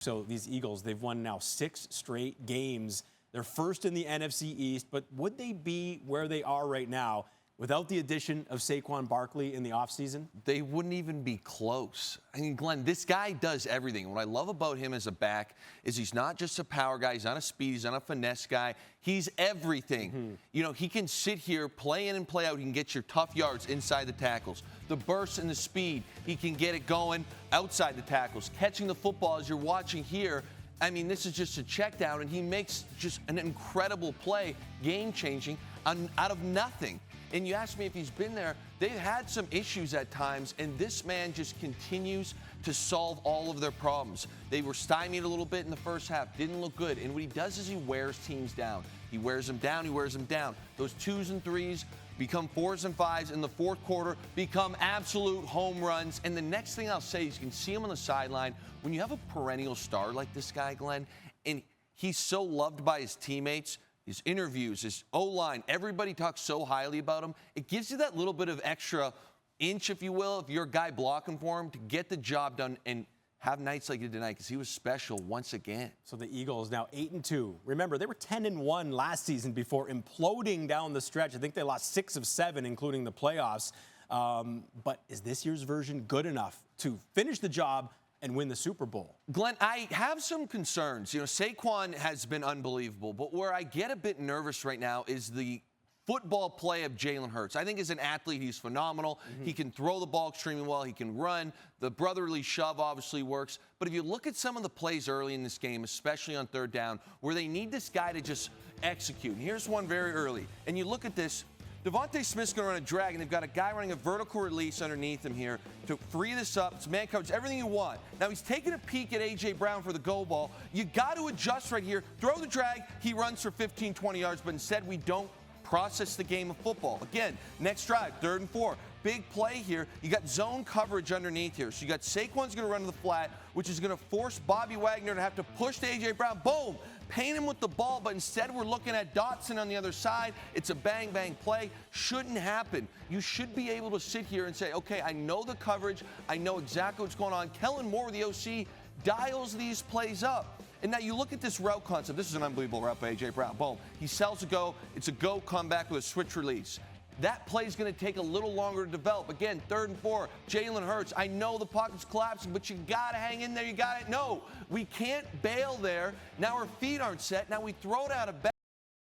So these Eagles, they've won now 6 straight games. They're first in the NFC East, but would they be where they are right now without the addition of Saquon Barkley in the offseason? They wouldn't even be close. I mean, Glenn, this guy does everything. What I love about him as a back is he's not just a power guy. He's not a speed. He's not a finesse guy. He's everything. You know, he can sit here, play in and play out. He can get your tough yards inside the tackles. The burst and the speed, he can get it going outside the tackles. Catching the football, as you're watching here, I mean, this is just a check down, and he makes just an incredible play, game-changing, out of nothing. And you ask me if he's been there, they've had some issues at times, and this man just continues to solve all of their problems. They were stymied a little bit in the first half, didn't look good, and what he does is he wears teams down. He wears them down, he wears them down. Those 2s and 3s become 4s and 5s in the fourth quarter, become absolute home runs. And the next thing I'll say is you can see him on the sideline. When you have a perennial star like this guy, Glenn, and he's so loved by his teammates, his interviews, his O-line, everybody talks so highly about him. It gives you that little bit of extra inch, if you will, if you're a guy blocking for him, to get the job done and have nights like he did tonight, because he was special once again. So the Eagles now 8-2. Remember, they were 10-1 last season before imploding down the stretch. I think they lost 6 of 7, including the playoffs. But is this year's version good enough to finish the job and win the Super Bowl? Glenn, I have some concerns. You know, Saquon has been unbelievable, but where I get a bit nervous right now is the football play of Jalen Hurts. I think as an athlete, he's phenomenal. He can throw the ball extremely well. He can run. The brotherly shove obviously works. But if you look at some of the plays early in this game, especially on third down, where they need this guy to just execute. And here's one very early. And you look at this. Devontae Smith's going to run a drag, and they've got a guy running a vertical release underneath him here to free this up. It's man coverage, everything you want. Now he's taking a peek at A.J. Brown for the go ball. You got to adjust right here. Throw the drag. He runs for 15, 20 yards, but instead we don't process the game of football. Again, next drive, 3rd and 4. Big play here. You got zone coverage underneath here. So you got Saquon's going to run to the flat, which is going to force Bobby Wagner to have to push to A.J. Brown. Boom! Paint him with the ball, but instead we're looking at Dotson on the other side. It's a bang-bang play. Shouldn't happen. You should be able to sit here and say, okay, I know the coverage. I know exactly what's going on. Kellen Moore, the OC, dials these plays up. And now you look at this route concept. This is an unbelievable route by A.J. Brown. Boom. He sells a go. It's a go comeback with a switch release. That play is going to take a little longer to develop. Again, 3rd and 4. Jalen Hurts. I know the pocket's collapsing, but you got to hang in there. You got to. No, we can't bail there. Now our feet aren't set. Now we throw it out of bounds.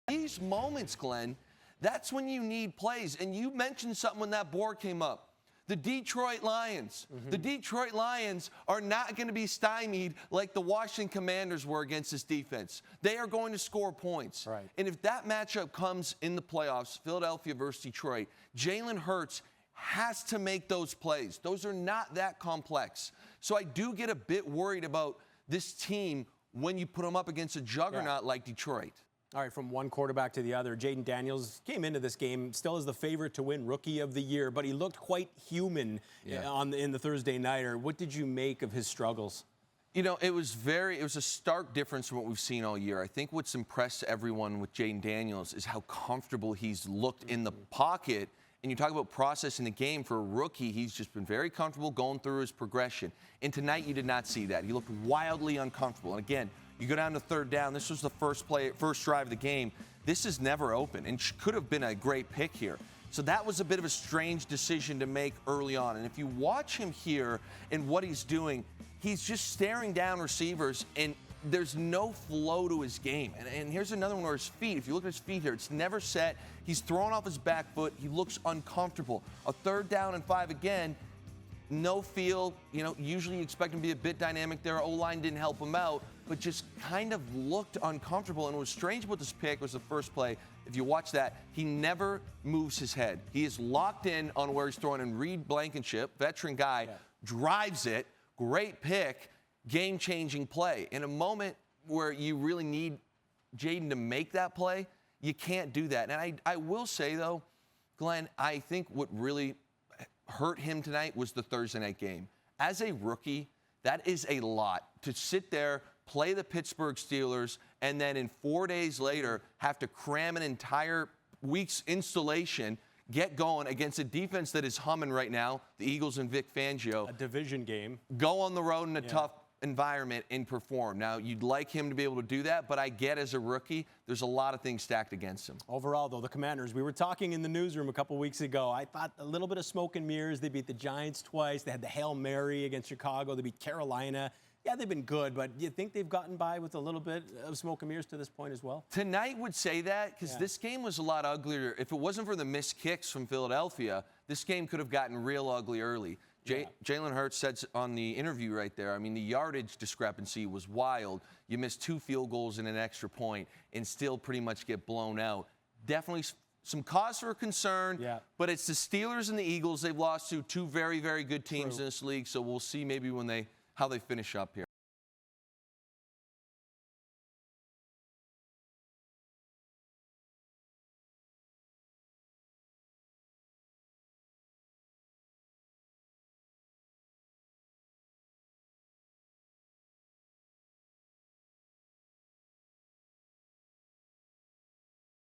These moments, Glenn, that's when you need plays. And you mentioned something when that board came up. The Detroit Lions. The Detroit Lions are not going to be stymied like the Washington Commanders were against this defense. They are going to score points. Right. And if that matchup comes in the playoffs, Philadelphia versus Detroit, Jalen Hurts has to make those plays. Those are not that complex. So I do get a bit worried about this team when you put them up against a juggernaut like Detroit. All right, from one quarterback to the other, Jayden Daniels came into this game still as the favorite to win Rookie of the Year, but he looked quite human in the Thursday nighter. What did you make of his struggles? You know, it was a stark difference from what we've seen all year. I think what's impressed everyone with Jayden Daniels is how comfortable he's looked in the pocket. And you talk about processing the game for a rookie, he's just been very comfortable going through his progression. And tonight you did not see that. He looked wildly uncomfortable. And again, you go down to 3rd down. This was the first drive of the game. This is never open and could have been a great pick here. So that was a bit of a strange decision to make early on. And if you watch him here and what he's doing, he's just staring down receivers, and there's no flow to his game. And here's another one where his feet, if you look at his feet here, it's never set. He's throwing off his back foot. He looks uncomfortable. A 3rd down and 5 again. No feel, you know, usually you expect him to be a bit dynamic there. O-line didn't help him out, but just kind of looked uncomfortable. And what was strange about this pick was the first play. If you watch that, he never moves his head. He is locked in on where he's throwing, and Reed Blankenship, veteran guy, drives it. Great pick, game-changing play. In a moment where you really need Jaden to make that play, you can't do that. And I will say, though, Glenn, I think what really hurt him tonight was the Thursday night game. As a rookie, that is a lot to sit there, play the Pittsburgh Steelers, and then in 4 days later have to cram an entire week's installation, get going against a defense that is humming right now, the Eagles and Vic Fangio. A division game. Go on the road in a tough environment and perform. Now, you'd like him to be able to do that, but I get as a rookie, there's a lot of things stacked against him. Overall, though, the Commanders, we were talking in the newsroom a couple weeks ago. I thought a little bit of smoke and mirrors. They beat the Giants twice. They had the Hail Mary against Chicago. They beat Carolina. Yeah, they've been good, but do you think they've gotten by with a little bit of smoke and mirrors to this point as well? Tonight would say that because this game was a lot uglier. If it wasn't for the missed kicks from Philadelphia, this game could have gotten real ugly early. Jalen Hurts said on the interview right there, I mean, the yardage discrepancy was wild. You miss 2 field goals and an extra point and still pretty much get blown out. Definitely some cause for concern, but it's the Steelers and the Eagles they've lost to, 2 very, very good teams in this league, so we'll see maybe how they finish up here.